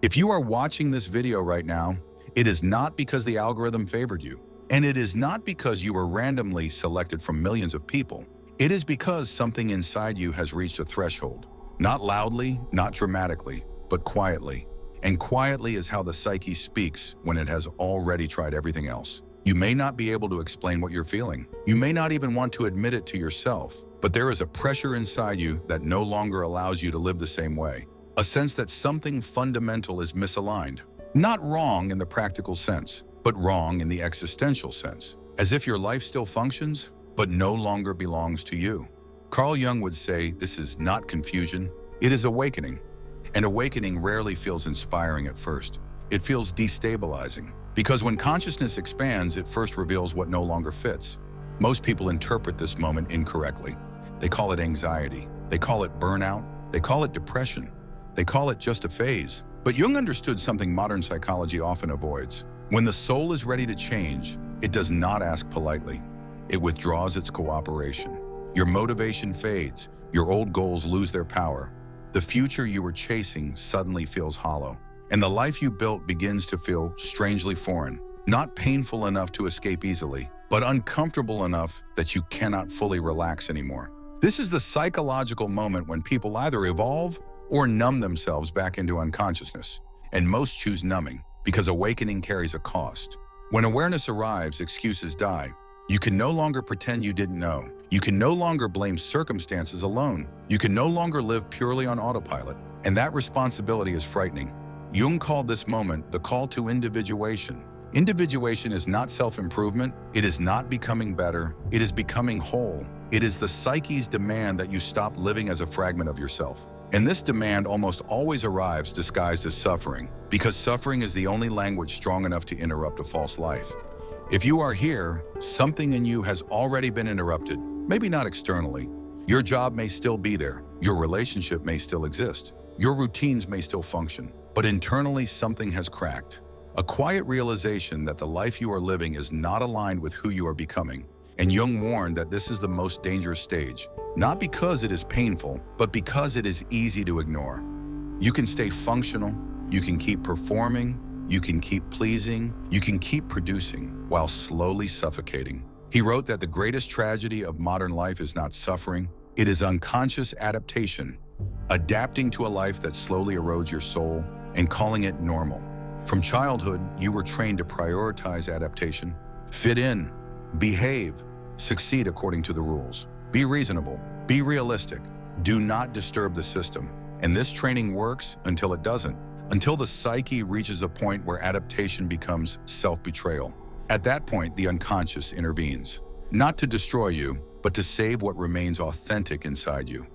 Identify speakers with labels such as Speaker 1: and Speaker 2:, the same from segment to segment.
Speaker 1: If you are watching this video right now, it is not because the algorithm favored you, and it is not because you were randomly selected from millions of people. It is because something inside you has reached a threshold. Not loudly, not dramatically, but quietly. And quietly is how the psyche speaks when it has already tried everything else. You may not be able to explain what you're feeling. You may not even want to admit it to yourself, but there is a pressure inside you that no longer allows you to live the same way. A sense that something fundamental is misaligned. Not wrong in the practical sense, but wrong in the existential sense. As if your life still functions, but no longer belongs to you. Carl Jung would say this is not confusion, it is awakening. And awakening rarely feels inspiring at first. It feels destabilizing. Because when consciousness expands, it first reveals what no longer fits. Most people interpret this moment incorrectly. They call it anxiety. They call it burnout. They call it depression. They call it just a phase. But Jung understood something modern psychology often avoids. When the soul is ready to change, it does not ask politely. It withdraws its cooperation. Your motivation fades. Your old goals lose their power. The future you were chasing suddenly feels hollow. And the life you built begins to feel strangely foreign. Not painful enough to escape easily, but uncomfortable enough that you cannot fully relax anymore. This is the psychological moment when people either evolve or numb themselves back into unconsciousness. And most choose numbing, because awakening carries a cost. When awareness arrives, excuses die. You can no longer pretend you didn't know. You can no longer blame circumstances alone. You can no longer live purely on autopilot. And that responsibility is frightening. Jung called this moment the call to individuation. Individuation is not self-improvement. It is not becoming better. It is becoming whole. It is the psyche's demand that you stop living as a fragment of yourself. And this demand almost always arrives disguised as suffering, because suffering is the only language strong enough to interrupt a false life. If you are here, something in you has already been interrupted, maybe not externally. Your job may still be there. Your relationship may still exist. Your routines may still function. But internally, something has cracked. A quiet realization that the life you are living is not aligned with who you are becoming. And Jung warned that this is the most dangerous stage, not because it is painful, but because it is easy to ignore. You can stay functional, you can keep performing, you can keep pleasing, you can keep producing, while slowly suffocating. He wrote that the greatest tragedy of modern life is not suffering, it is unconscious adaptation, adapting to a life that slowly erodes your soul and calling it normal. From childhood, you were trained to prioritize adaptation, fit in, behave, succeed according to the rules. Be reasonable, be realistic, do not disturb the system. And this training works until it doesn't, until the psyche reaches a point where adaptation becomes self-betrayal. At that point, the unconscious intervenes, not to destroy you, but to save what remains authentic inside you.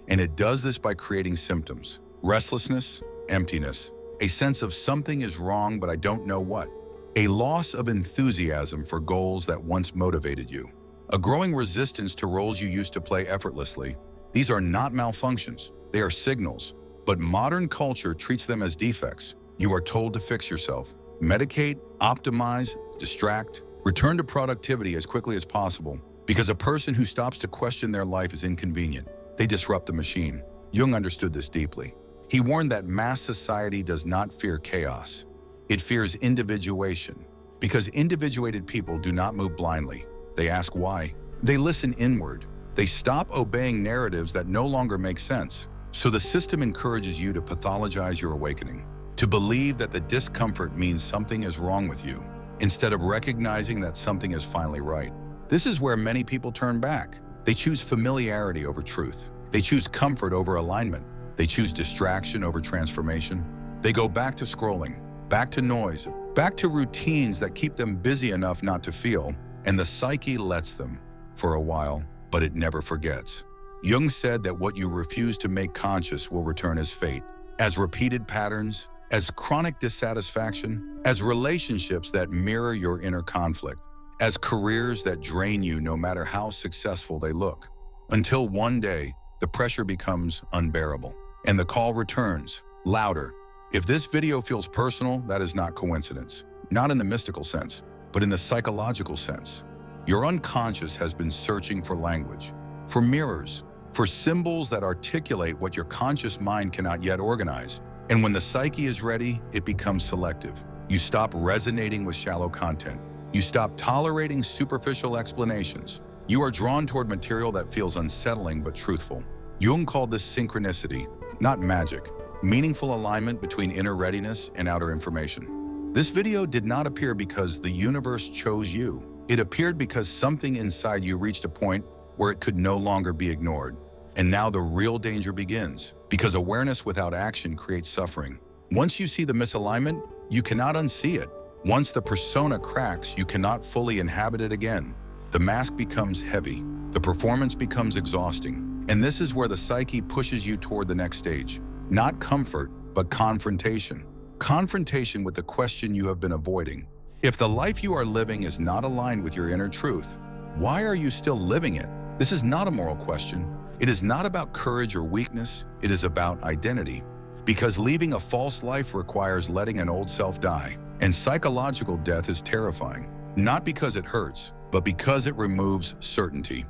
Speaker 1: And it does this by creating symptoms: restlessness, emptiness, a sense of something is wrong but I don't know what, a loss of enthusiasm for goals that once motivated you, a growing resistance to roles you used to play effortlessly. These are not malfunctions, they are signals, but modern culture treats them as defects. You are told to fix yourself, medicate, optimize, distract, return to productivity as quickly as possible, because a person who stops to question their life is inconvenient. They disrupt the machine. Jung understood this deeply. He warned that mass society does not fear chaos. It fears individuation, because individuated people do not move blindly. They ask why. They listen inward. They stop obeying narratives that no longer make sense. So the system encourages you to pathologize your awakening, to believe that the discomfort means something is wrong with you, instead of recognizing that something is finally right. This is where many people turn back. They choose familiarity over truth. They choose comfort over alignment. They choose distraction over transformation. They go back to scrolling, back to noise, back to routines that keep them busy enough not to feel, and the psyche lets them for a while, but it never forgets. Jung said that what you refuse to make conscious will return as fate, as repeated patterns, as chronic dissatisfaction, as relationships that mirror your inner conflict, as careers that drain you no matter how successful they look, until one day the pressure becomes unbearable and the call returns, louder. If this video feels personal, that is not coincidence. Not in the mystical sense, but in the psychological sense. Your unconscious has been searching for language, for mirrors, for symbols that articulate what your conscious mind cannot yet organize. And when the psyche is ready, it becomes selective. You stop resonating with shallow content. You stop tolerating superficial explanations. You are drawn toward material that feels unsettling but truthful. Jung called this synchronicity, not magic, meaningful alignment between inner readiness and outer information. This video did not appear because the universe chose you. It appeared because something inside you reached a point where it could no longer be ignored. And now the real danger begins, because awareness without action creates suffering. Once you see the misalignment, you cannot unsee it. Once the persona cracks, you cannot fully inhabit it again. The mask becomes heavy. The performance becomes exhausting. And this is where the psyche pushes you toward the next stage. Not comfort, but confrontation. Confrontation with the question you have been avoiding. If the life you are living is not aligned with your inner truth, why are you still living it? This is not a moral question. It is not about courage or weakness. It is about identity. Because leaving a false life requires letting an old self die. And psychological death is terrifying. Not because it hurts, but because it removes certainty.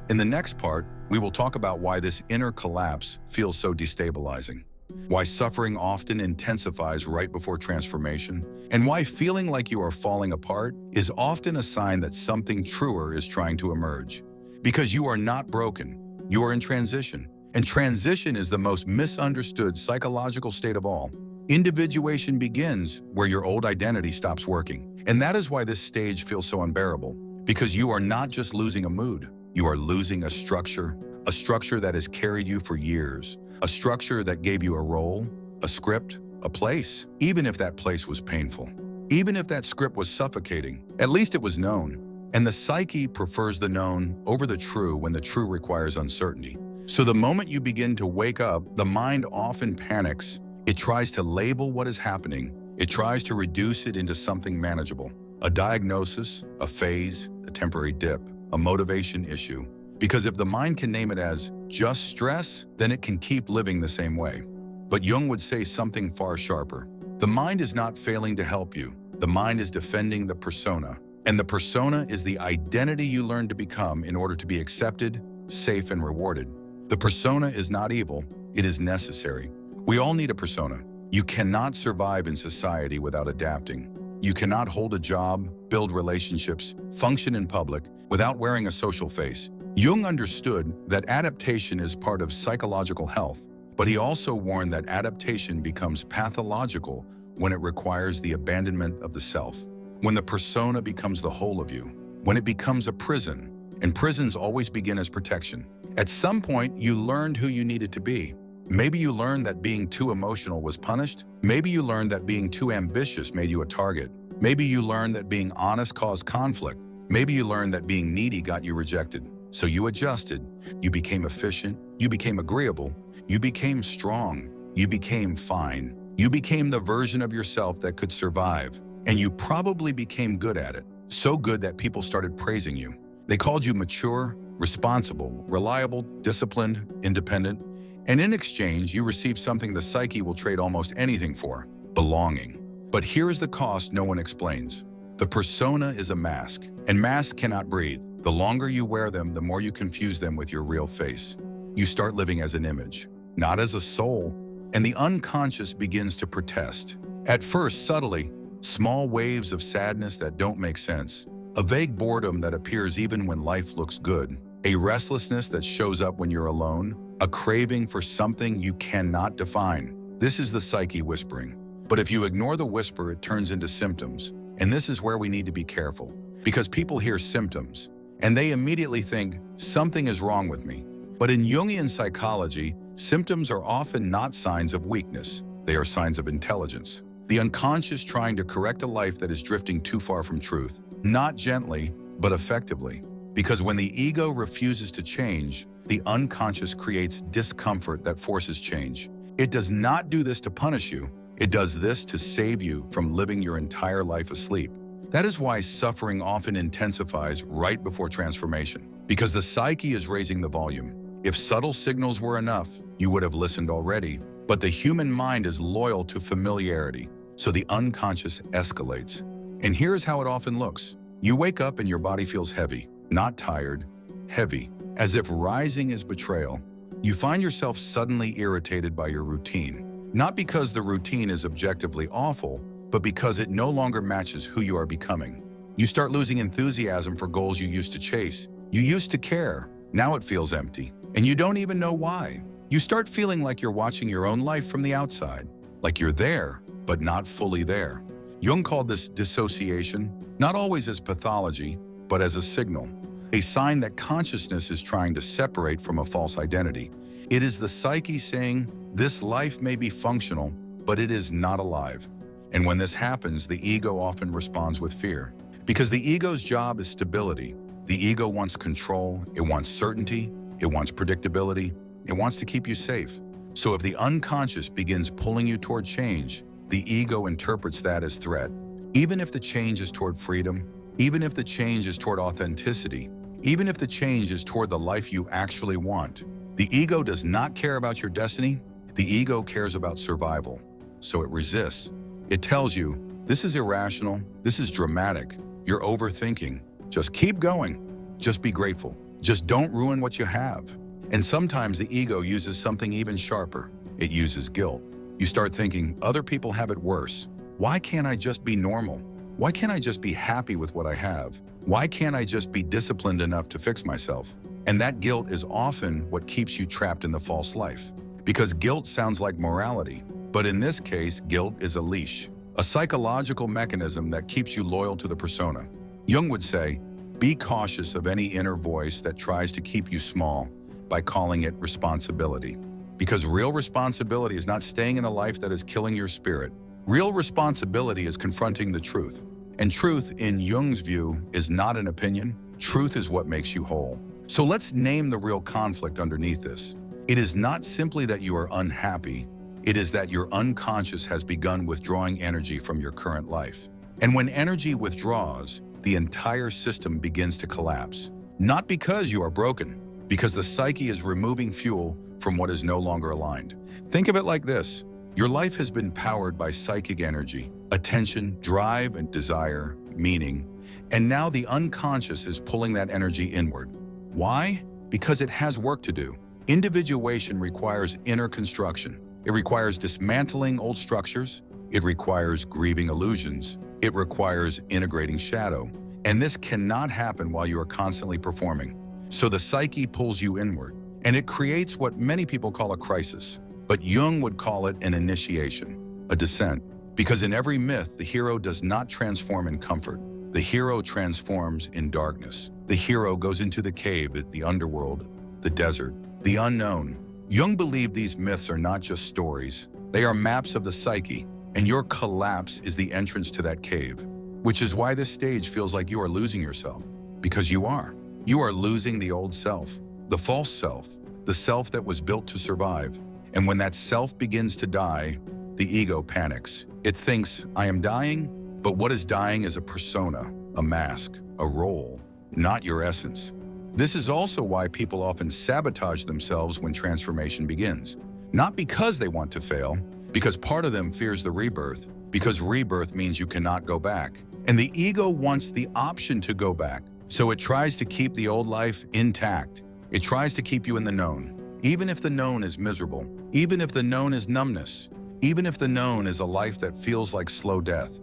Speaker 1: In the next part, we will talk about why this inner collapse feels so destabilizing, why suffering often intensifies right before transformation, and why feeling like you are falling apart is often a sign that something truer is trying to emerge. Because you are not broken, you are in transition. And transition is the most misunderstood psychological state of all. Individuation begins where your old identity stops working. And that is why this stage feels so unbearable. Because you are not just losing a mood, you are losing a structure that has carried you for years, a structure that gave you a role, a script, a place, even if that place was painful. Even if that script was suffocating, at least it was known. And the psyche prefers the known over the true when the true requires uncertainty. So the moment you begin to wake up, the mind often panics. It tries to label what is happening. It tries to reduce it into something manageable. A diagnosis, a phase, a temporary dip, a motivation issue. Because if the mind can name it as just stress, then it can keep living the same way. But Jung would say something far sharper. The mind is not failing to help you. The mind is defending the persona. And the persona is the identity you learn to become in order to be accepted, safe, and rewarded. The persona is not evil, it is necessary. We all need a persona. You cannot survive in society without adapting. You cannot hold a job, build relationships, function in public without wearing a social face. Jung understood that adaptation is part of psychological health, but he also warned that adaptation becomes pathological when it requires the abandonment of the self. When the persona becomes the whole of you, when it becomes a prison, and prisons always begin as protection. At some point, you learned who you needed to be. Maybe you learned that being too emotional was punished. Maybe you learned that being too ambitious made you a target. Maybe you learned that being honest caused conflict. Maybe you learned that being needy got you rejected. So you adjusted. You became efficient. You became agreeable. You became strong. You became fine. You became the version of yourself that could survive. And you probably became good at it. So good that people started praising you. They called you mature, responsible, reliable, disciplined, independent. And in exchange, you received something the psyche will trade almost anything for: belonging. But here is the cost no one explains. The persona is a mask, and masks cannot breathe. The longer you wear them, the more you confuse them with your real face. You start living as an image, not as a soul, and the unconscious begins to protest. At first, subtly, small waves of sadness that don't make sense, a vague boredom that appears even when life looks good, a restlessness that shows up when you're alone, a craving for something you cannot define. This is the psyche whispering. But if you ignore the whisper, it turns into symptoms. And this is where we need to be careful, because people hear symptoms and they immediately think something is wrong with me. But in Jungian psychology, symptoms are often not signs of weakness. They are signs of intelligence. The unconscious trying to correct a life that is drifting too far from truth, not gently, but effectively. Because when the ego refuses to change, the unconscious creates discomfort that forces change. It does not do this to punish you. It does this to save you from living your entire life asleep. That is why suffering often intensifies right before transformation, because the psyche is raising the volume. If subtle signals were enough, you would have listened already. But the human mind is loyal to familiarity, so the unconscious escalates. And here's how it often looks. You wake up and your body feels heavy, not tired, heavy, as if rising is betrayal. You find yourself suddenly irritated by your routine. Not because the routine is objectively awful, but because it no longer matches who you are becoming. You start losing enthusiasm for goals you used to chase. You used to care. Now it feels empty, and you don't even know why. You start feeling like you're watching your own life from the outside, like you're there, but not fully there. Jung called this dissociation, not always as pathology, but as a signal, a sign that consciousness is trying to separate from a false identity. It is the psyche saying, this life may be functional, but it is not alive. And when this happens, the ego often responds with fear. Because the ego's job is stability. The ego wants control, it wants certainty, it wants predictability, it wants to keep you safe. So if the unconscious begins pulling you toward change, the ego interprets that as threat. Even if the change is toward freedom, even if the change is toward authenticity, even if the change is toward the life you actually want, the ego does not care about your destiny. The ego cares about survival. So it resists. It tells you, this is irrational, this is dramatic, you're overthinking. Just keep going. Just be grateful. Just don't ruin what you have. And sometimes the ego uses something even sharper. It uses guilt. You start thinking, other people have it worse. Why can't I just be normal? Why can't I just be happy with what I have? Why can't I just be disciplined enough to fix myself? And that guilt is often what keeps you trapped in the false life. Because guilt sounds like morality, but in this case, guilt is a leash, a psychological mechanism that keeps you loyal to the persona. Jung would say, be cautious of any inner voice that tries to keep you small by calling it responsibility. Because real responsibility is not staying in a life that is killing your spirit. Real responsibility is confronting the truth. And truth, in Jung's view, is not an opinion. Truth is what makes you whole. So let's name the real conflict underneath this. It is not simply that you are unhappy. It is that your unconscious has begun withdrawing energy from your current life. And when energy withdraws, the entire system begins to collapse. Not because you are broken, because the psyche is removing fuel from what is no longer aligned. Think of it like this. Your life has been powered by psychic energy, attention, drive, and desire, meaning, and now the unconscious is pulling that energy inward. Why? Because it has work to do. Individuation requires inner construction. It requires dismantling old structures. It requires grieving illusions. It requires integrating shadow. And this cannot happen while you are constantly performing. So the psyche pulls you inward, and it creates what many people call a crisis. But Jung would call it an initiation, a descent. Because in every myth, the hero does not transform in comfort. The hero transforms in darkness. The hero goes into the cave, the underworld, the desert, the unknown. Jung believed these myths are not just stories. They are maps of the psyche, and your collapse is the entrance to that cave. Which is why this stage feels like you are losing yourself. Because you are. You are losing the old self, the false self, the self that was built to survive. And when that self begins to die, the ego panics. It thinks, I am dying, but what is dying is a persona, a mask, a role, not your essence. This is also why people often sabotage themselves when transformation begins. Not because they want to fail, because part of them fears the rebirth, because rebirth means you cannot go back. And the ego wants the option to go back, so it tries to keep the old life intact. It tries to keep you in the known, even if the known is miserable, even if the known is numbness, even if the known is a life that feels like slow death.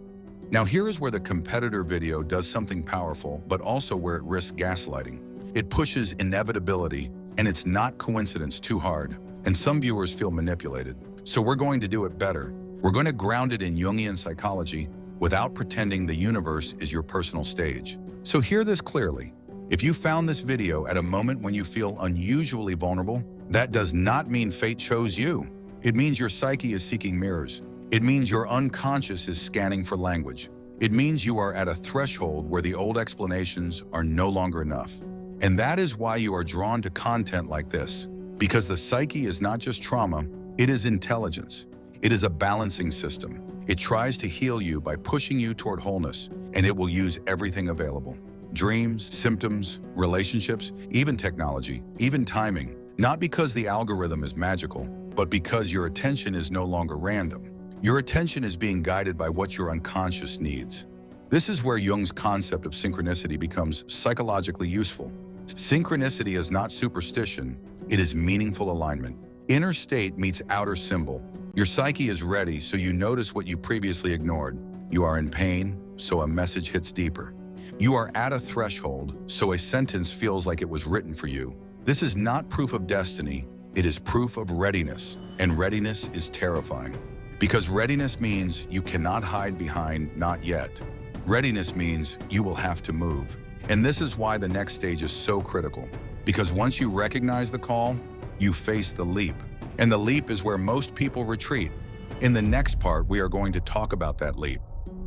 Speaker 1: Now here is where the competitor video does something powerful, but also where it risks gaslighting. It pushes inevitability, and it's not coincidence too hard, and some viewers feel manipulated. So we're going to do it better. We're going to ground it in Jungian psychology without pretending the universe is your personal stage. So hear this clearly. If you found this video at a moment when you feel unusually vulnerable, that does not mean fate chose you. It means your psyche is seeking mirrors. It means your unconscious is scanning for language. It means you are at a threshold where the old explanations are no longer enough. And that is why you are drawn to content like this. Because the psyche is not just trauma, it is intelligence. It is a balancing system. It tries to heal you by pushing you toward wholeness, and it will use everything available. Dreams, symptoms, relationships, even technology, even timing. Not because the algorithm is magical, but because your attention is no longer random. Your attention is being guided by what your unconscious needs. This is where Jung's concept of synchronicity becomes psychologically useful. Synchronicity is not superstition, it is meaningful alignment. Inner state meets outer symbol, Your psyche is ready, so you notice what you previously ignored. You are in pain, so a message hits deeper. You are at a threshold, so a sentence feels like it was written for you. This is not proof of destiny, it is proof of readiness, and readiness is terrifying. Because readiness means you cannot hide behind "not yet." Readiness means you will have to move. And this is why the next stage is so critical. Because once you recognize the call, you face the leap. And the leap is where most people retreat. In the next part, we are going to talk about that leap.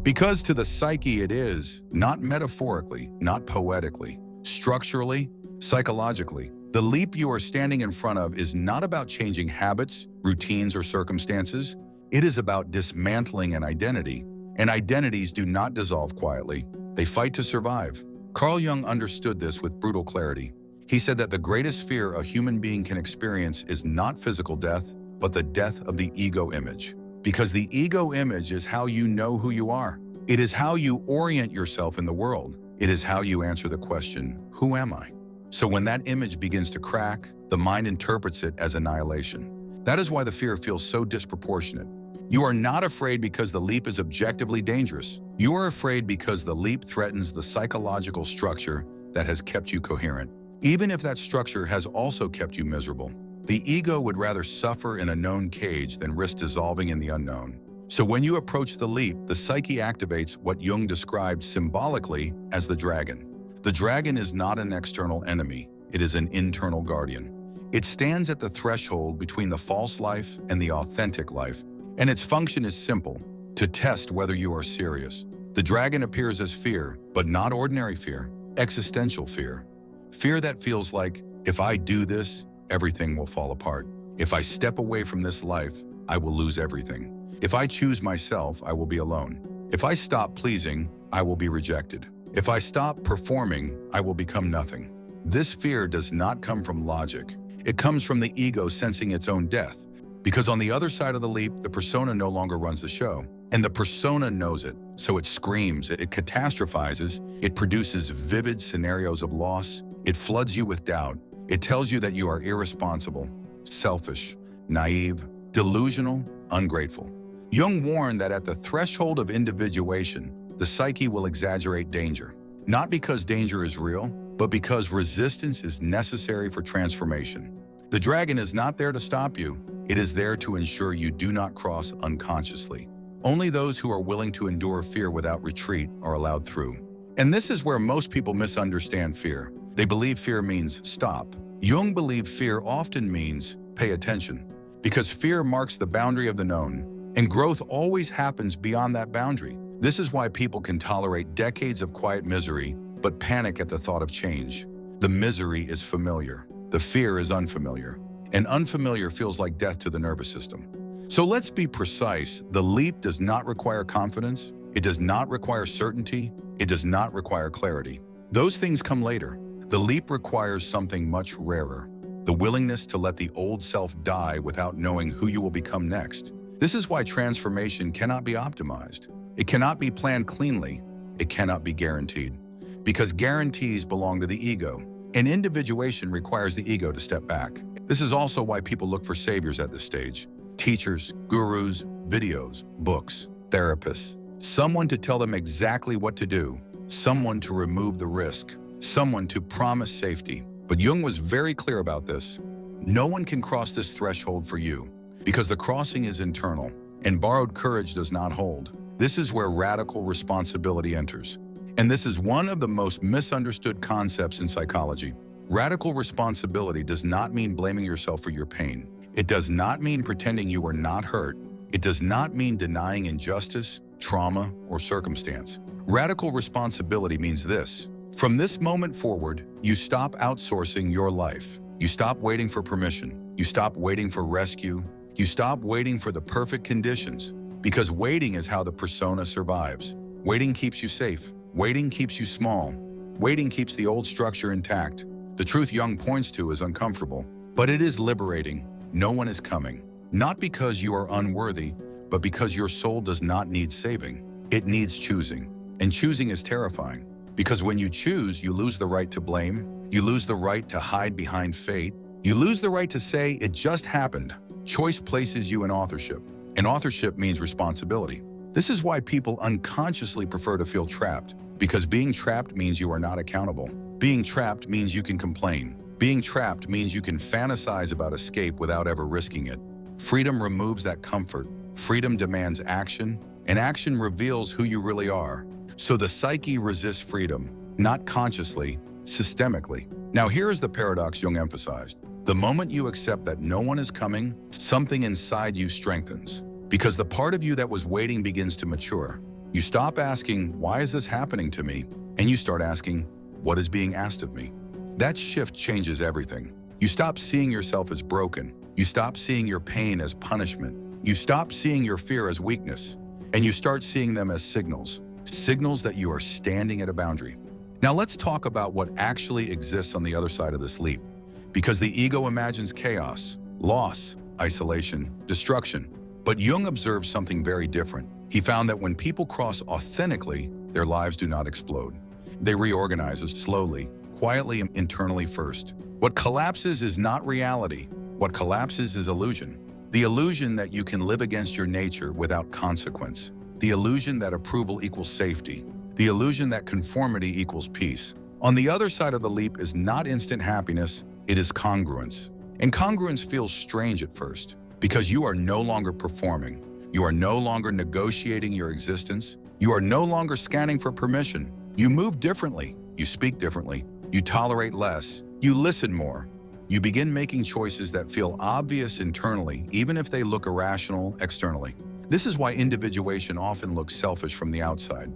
Speaker 1: Because to the psyche it is, not metaphorically, not poetically, structurally, psychologically. The leap you are standing in front of is not about changing habits, routines, or circumstances. It is about dismantling an identity. And identities do not dissolve quietly. They fight to survive. Carl Jung understood this with brutal clarity. He said that the greatest fear a human being can experience is not physical death, but the death of the ego image. Because the ego image is how you know who you are. It is how you orient yourself in the world. It is how you answer the question, who am I? So when that image begins to crack, the mind interprets it as annihilation. That is why the fear feels so disproportionate. You are not afraid because the leap is objectively dangerous. You are afraid because the leap threatens the psychological structure that has kept you coherent. Even if that structure has also kept you miserable. The ego would rather suffer in a known cage than risk dissolving in the unknown. So when you approach the leap, the psyche activates what Jung described symbolically as the dragon. The dragon is not an external enemy, it is an internal guardian. It stands at the threshold between the false life and the authentic life, and its function is simple, to test whether you are serious. The dragon appears as fear, but not ordinary fear, existential fear. Fear that feels like, if I do this, everything will fall apart. If I step away from this life, I will lose everything. If I choose myself, I will be alone. If I stop pleasing, I will be rejected. If I stop performing, I will become nothing. This fear does not come from logic. It comes from the ego sensing its own death. Because on the other side of the leap, the persona no longer runs the show. And the persona knows it, so it screams, it catastrophizes, it produces vivid scenarios of loss, it floods you with doubt. It tells you that you are irresponsible, selfish, naive, delusional, ungrateful. Jung warned that at the threshold of individuation, the psyche will exaggerate danger. Not because danger is real, but because resistance is necessary for transformation. The dragon is not there to stop you. It is there to ensure you do not cross unconsciously. Only those who are willing to endure fear without retreat are allowed through. And this is where most people misunderstand fear. They believe fear means stop. Jung believed fear often means pay attention, because fear marks the boundary of the known, and growth always happens beyond that boundary. This is why people can tolerate decades of quiet misery, but panic at the thought of change. The misery is familiar. The fear is unfamiliar. And unfamiliar feels like death to the nervous system. So let's be precise. The leap does not require confidence. It does not require certainty. It does not require clarity. Those things come later. The leap requires something much rarer, the willingness to let the old self die without knowing who you will become next. This is why transformation cannot be optimized. It cannot be planned cleanly. It cannot be guaranteed. Because guarantees belong to the ego, and individuation requires the ego to step back. This is also why people look for saviors at this stage. Teachers, gurus, videos, books, therapists. Someone to tell them exactly what to do. Someone to remove the risk. Someone to promise safety. But Jung was very clear about this. No one can cross this threshold for you, because the crossing is internal, and borrowed courage does not hold. This is where radical responsibility enters. And this is one of the most misunderstood concepts in psychology. Radical responsibility does not mean blaming yourself for your pain. It does not mean pretending you were not hurt. It does not mean denying injustice, trauma, or circumstance. Radical responsibility means this. From this moment forward, you stop outsourcing your life. You stop waiting for permission. You stop waiting for rescue. You stop waiting for the perfect conditions. Because waiting is how the persona survives. Waiting keeps you safe. Waiting keeps you small. Waiting keeps the old structure intact. The truth Jung points to is uncomfortable, but it is liberating. No one is coming. Not because you are unworthy, but because your soul does not need saving. It needs choosing. And choosing is terrifying. Because when you choose, you lose the right to blame. You lose the right to hide behind fate. You lose the right to say, it just happened. Choice places you in authorship. and authorship means responsibility. This is why people unconsciously prefer to feel trapped, because being trapped means you are not accountable. Being trapped means you can complain. Being trapped means you can fantasize about escape without ever risking it. Freedom removes that comfort. Freedom demands action, and action reveals who you really are. So the psyche resists freedom, not consciously, systemically. Now here is the paradox Jung emphasized. The moment you accept that no one is coming, something inside you strengthens. Because the part of you that was waiting begins to mature. You stop asking, why is this happening to me? And you start asking, what is being asked of me? That shift changes everything. You stop seeing yourself as broken. You stop seeing your pain as punishment. You stop seeing your fear as weakness. And you start seeing them as signals. Signals that you are standing at a boundary. Now let's talk about what actually exists on the other side of this leap. Because the ego imagines chaos, loss, isolation, destruction. But Jung observed something very different. He found that when people cross authentically, their lives do not explode. They reorganize slowly, quietly, and internally first. What collapses is not reality. What collapses is illusion. The illusion that you can live against your nature without consequence. The illusion that approval equals safety. The illusion that conformity equals peace. On the other side of the leap is not instant happiness, it is congruence. And congruence feels strange at first, because you are no longer performing. You are no longer negotiating your existence. You are no longer scanning for permission. You move differently. You speak differently. You tolerate less. You listen more. You begin making choices that feel obvious internally, even if they look irrational externally. This is why individuation often looks selfish from the outside,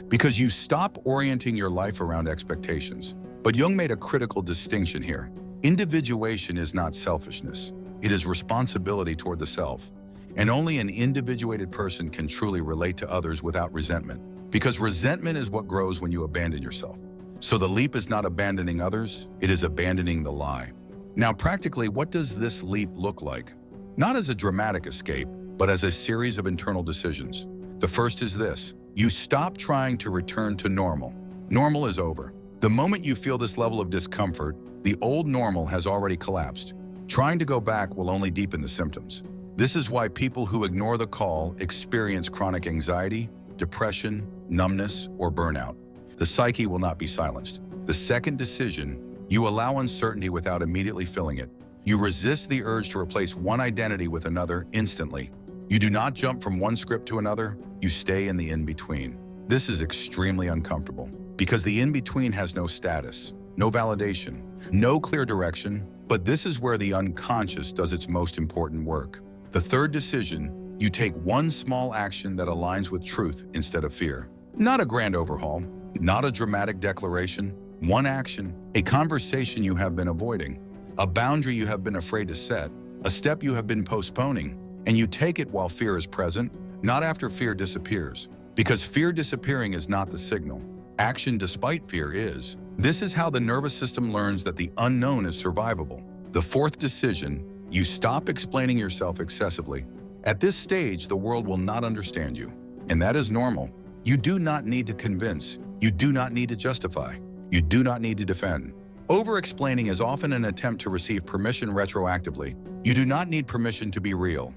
Speaker 1: because you stop orienting your life around expectations. But Jung made a critical distinction here. Individuation is not selfishness. It is responsibility toward the self. And only an individuated person can truly relate to others without resentment, because resentment is what grows when you abandon yourself. So the leap is not abandoning others, it is abandoning the lie. Now, practically, what does this leap look like? Not as a dramatic escape, but as a series of internal decisions. The first is this: you stop trying to return to normal. Normal is over. The moment you feel this level of discomfort, the old normal has already collapsed. Trying to go back will only deepen the symptoms. This is why people who ignore the call experience chronic anxiety, depression, numbness, or burnout. The psyche will not be silenced. The second decision: you allow uncertainty without immediately filling it. You resist the urge to replace one identity with another instantly. You do not jump from one script to another, you stay in the in-between. This is extremely uncomfortable, because the in-between has no status, no validation, no clear direction, but this is where the unconscious does its most important work. The third decision: you take one small action that aligns with truth instead of fear. Not a grand overhaul, not a dramatic declaration, one action, a conversation you have been avoiding, a boundary you have been afraid to set, a step you have been postponing, and you take it while fear is present, not after fear disappears. Because fear disappearing is not the signal. Action despite fear is. This is how the nervous system learns that the unknown is survivable. The fourth decision: you stop explaining yourself excessively. At this stage, the world will not understand you, and that is normal. You do not need to convince. You do not need to justify. You do not need to defend. Over-explaining is often an attempt to receive permission retroactively. You do not need permission to be real.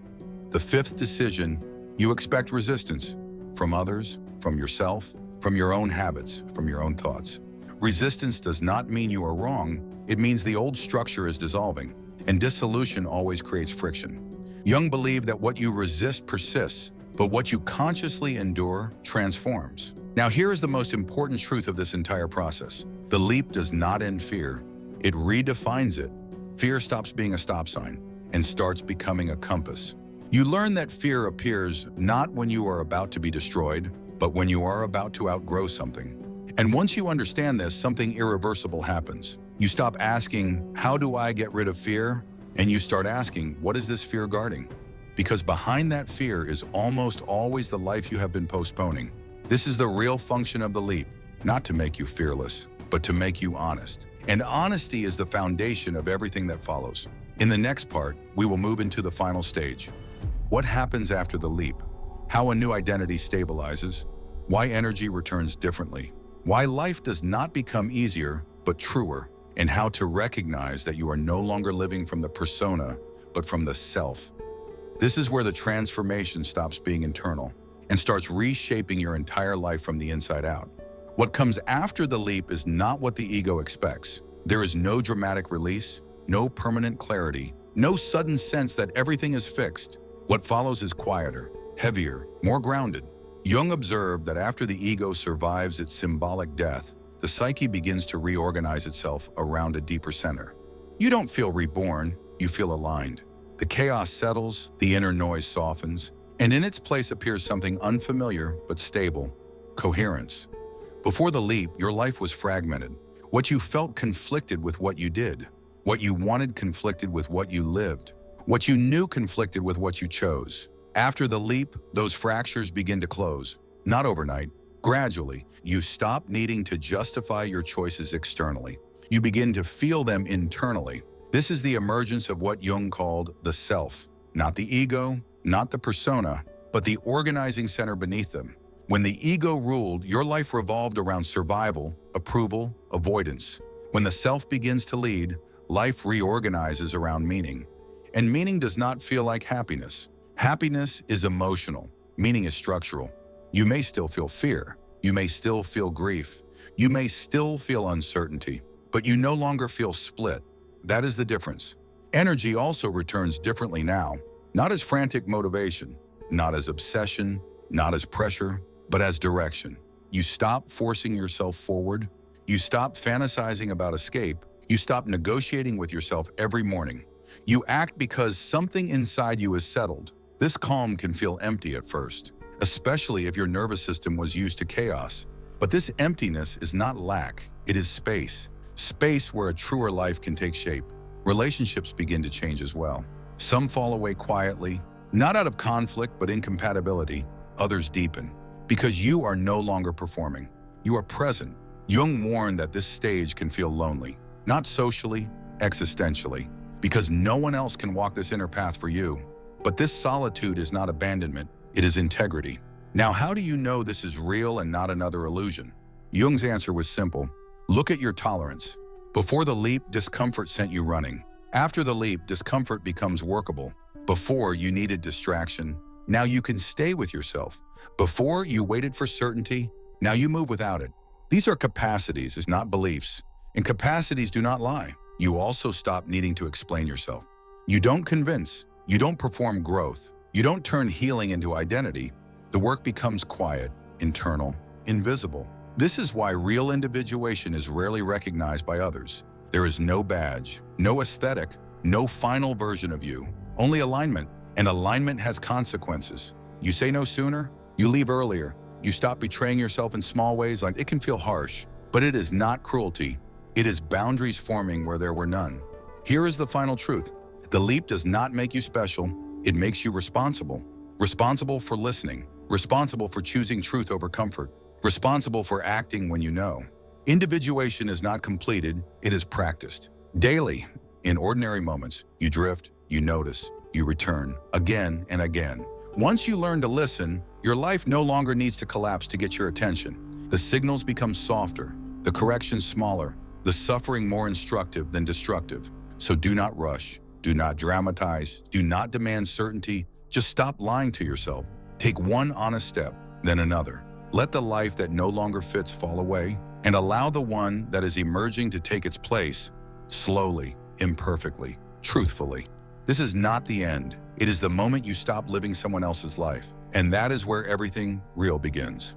Speaker 1: The fifth decision: you expect resistance from others, from yourself, from your own habits, from your own thoughts. Resistance does not mean you are wrong. It means the old structure is dissolving, and dissolution always creates friction. Jung believed that what you resist persists, but what you consciously endure transforms. Now here is the most important truth of this entire process. The leap does not end fear. It redefines it. Fear stops being a stop sign and starts becoming a compass. You learn that fear appears not when you are about to be destroyed, but when you are about to outgrow something. And once you understand this, something irreversible happens. You stop asking, how do I get rid of fear? And you start asking, what is this fear guarding? Because behind that fear is almost always the life you have been postponing. This is the real function of the leap, not to make you fearless, but to make you honest. And honesty is the foundation of everything that follows. In the next part, we will move into the final stage. What happens after the leap? How a new identity stabilizes? Why energy returns differently? Why life does not become easier, but truer? And how to recognize that you are no longer living from the persona, but from the self. This is where the transformation stops being internal and starts reshaping your entire life from the inside out. What comes after the leap is not what the ego expects. There is no dramatic release, no permanent clarity, no sudden sense that everything is fixed. What follows is quieter, heavier, more grounded. Jung observed that after the ego survives its symbolic death, the psyche begins to reorganize itself around a deeper center. You don't feel reborn, you feel aligned. The chaos settles, the inner noise softens, and in its place appears something unfamiliar but stable: coherence. Before the leap, your life was fragmented. What you felt conflicted with what you did. What you wanted conflicted with what you lived. What you knew conflicted with what you chose. After the leap, those fractures begin to close. Not overnight, gradually. You stop needing to justify your choices externally. You begin to feel them internally. This is the emergence of what Jung called the self. Not the ego, not the persona, but the organizing center beneath them. When the ego ruled, your life revolved around survival, approval, avoidance. When the self begins to lead, life reorganizes around meaning. And meaning does not feel like happiness. Happiness is emotional. Meaning is structural. You may still feel fear. You may still feel grief. You may still feel uncertainty, but you no longer feel split. That is the difference. Energy also returns differently now, not as frantic motivation, not as obsession, not as pressure, but as direction. You stop forcing yourself forward. You stop fantasizing about escape. You stop negotiating with yourself every morning. You act because something inside you is settled. This calm can feel empty at first, especially if your nervous system was used to chaos. But this emptiness is not lack, it is space. Space where a truer life can take shape. Relationships begin to change as well. Some fall away quietly, not out of conflict but incompatibility. Others deepen, because you are no longer performing. You are present. Jung warned that this stage can feel lonely, not socially, existentially, because no one else can walk this inner path for you. But this solitude is not abandonment, it is integrity. Now, how do you know this is real and not another illusion? Jung's answer was simple. Look at your tolerance. Before the leap, discomfort sent you running. After the leap, discomfort becomes workable. Before, you needed distraction. Now you can stay with yourself. Before, you waited for certainty. Now you move without it. These are capacities, is not beliefs. And capacities do not lie. You also stop needing to explain yourself. You don't convince. You don't perform growth. You don't turn healing into identity. The work becomes quiet, internal, invisible. This is why real individuation is rarely recognized by others. There is no badge, no aesthetic, no final version of you, only alignment. And alignment has consequences. You say no sooner, you leave earlier. You stop betraying yourself in small ways. Like, it can feel harsh, but it is not cruelty. It is boundaries forming where there were none. Here is the final truth. The leap does not make you special. It makes you responsible. Responsible for listening. Responsible for choosing truth over comfort. Responsible for acting when you know. Individuation is not completed, it is practiced. Daily, in ordinary moments, you drift, you notice, you return, again and again. Once you learn to listen, your life no longer needs to collapse to get your attention. The signals become softer, the corrections smaller, the suffering more instructive than destructive. So do not rush, do not dramatize, do not demand certainty. Just stop lying to yourself. Take one honest step, then another. Let the life that no longer fits fall away, and allow the one that is emerging to take its place, slowly, imperfectly, truthfully. This is not the end. It is the moment you stop living someone else's life. And that is where everything real begins.